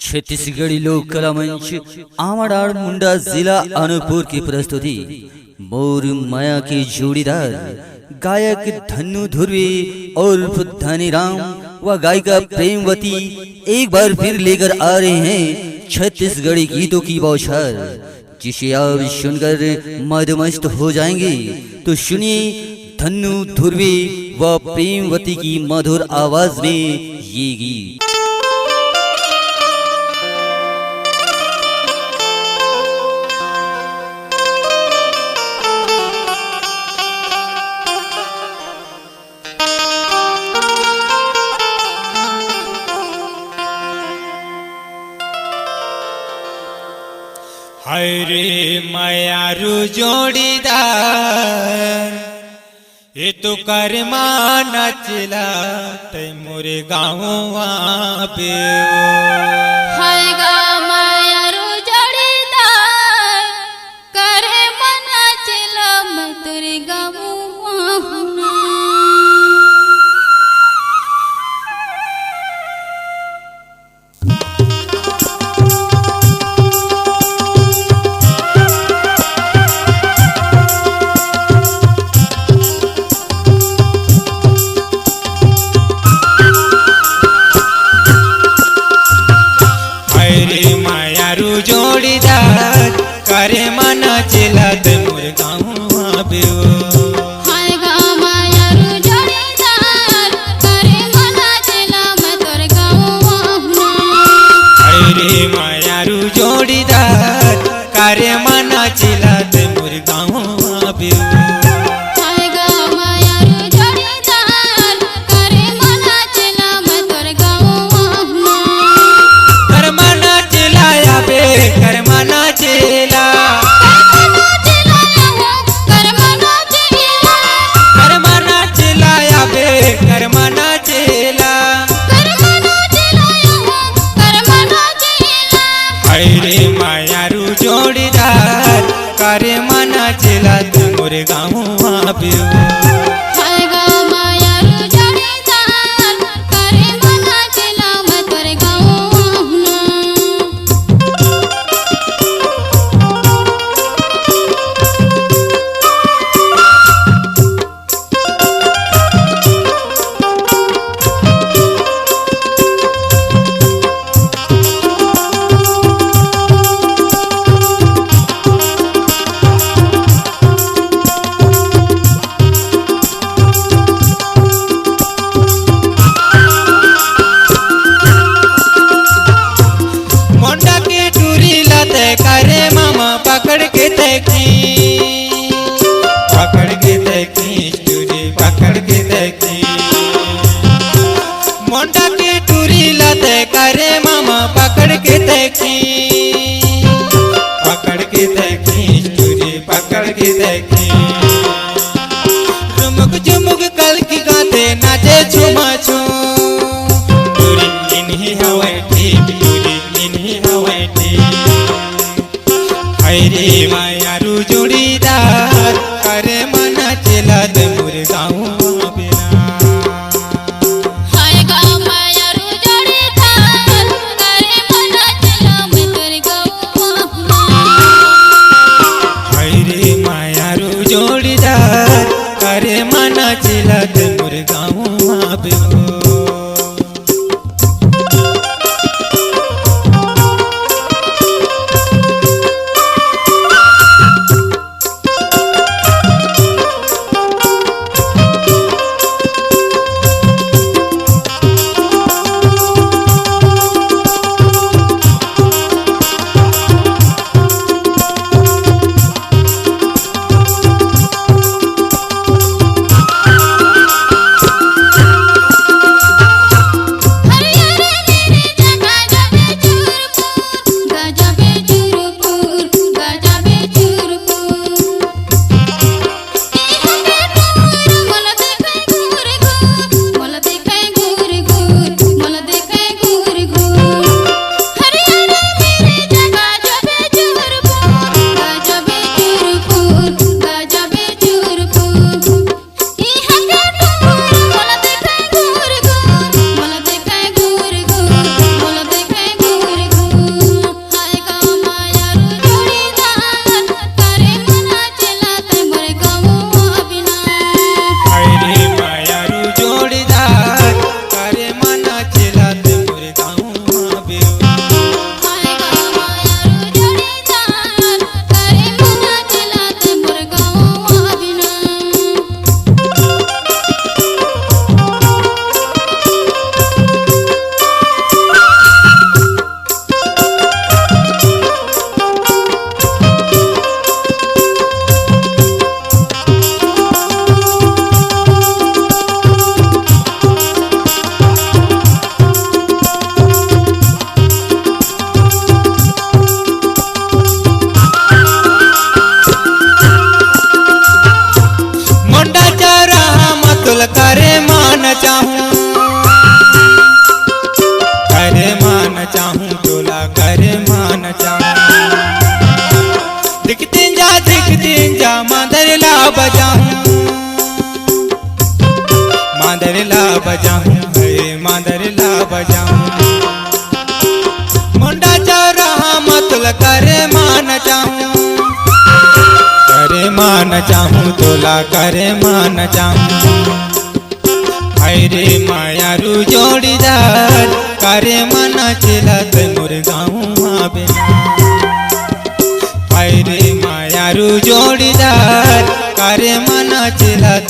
छत्तीसगढ़ी लोक कला मंच आमाडार मुंडा जिला अनूपपुर की प्रस्तुति मोर माया के जोड़ीदार गायक धन्नु धुर्वे और धनीराम व गायिका प्रेमवती एक बार फिर लेकर आ रहे हैं छत्तीसगढ़ी गीतों की बौछार, जिसे आप सुनकर मदमस्त हो जाएंगे। तो सुनिए धन्नु धुर्वे व प्रेमवती की मधुर आवाज में ये गीत। हाय रे मायारू जोड़ीदार ये तो कर्मा नचला ते मोरे गाँव पे हाय गा मायारू जोड़ीदार करे मना चला मैं तेरे गाँव जोड़ीदार करे मना चला ते मोरे गाँव पे हाय गा मायारू जोड़ीदार करे मना चला मैं तेरे गाँव हाय रे मायारू जोड़ीदार करे मना चला ते मोरे गाँव पे हाय गा मायारू जोड़ीदार करे मना चला मैं तेरे गाँव कर मना चलाया बे कर मना चला कर मना चलाया बे कर मना चला हाय रे मायारू जोड़ीदार करे मना चला ते मोरे गाँव पे हाय गा मायारू जोड़ीदार करे मना चला मैं तेरे गाँव करे मामा पकड़ के देखी टूरी पकड़ के देखी मोंडा की टूरी लाते करे मामा पकड़ के देखी टूरी पकड़ के देखी झुमुक झुमुक कल की गाते नाचे झुमा झूम टूरी इन्हीं हवा ठीक टूरी इन्हीं हवा ठीक हाय रे मायारू जोड़ीदार करे मना चला ते मोरे गाँव पे हाय गा मायारू जोड़ीदार करे मना चला मैं तेरे गाँव हाय रे मायारू करे मान चाहूं दिख दिन जा मांदरला बजाऊं मांदरला बजाऊं है मांदरला बजाऊं मुंडा चौराहा मतुल करे मान चाहूं तोला करे मान चाहूं रे मायारू जोड़ीदार करे मना चिलत मोर गाँव बिना रे मायारू जोड़ीदार करे मना चिलत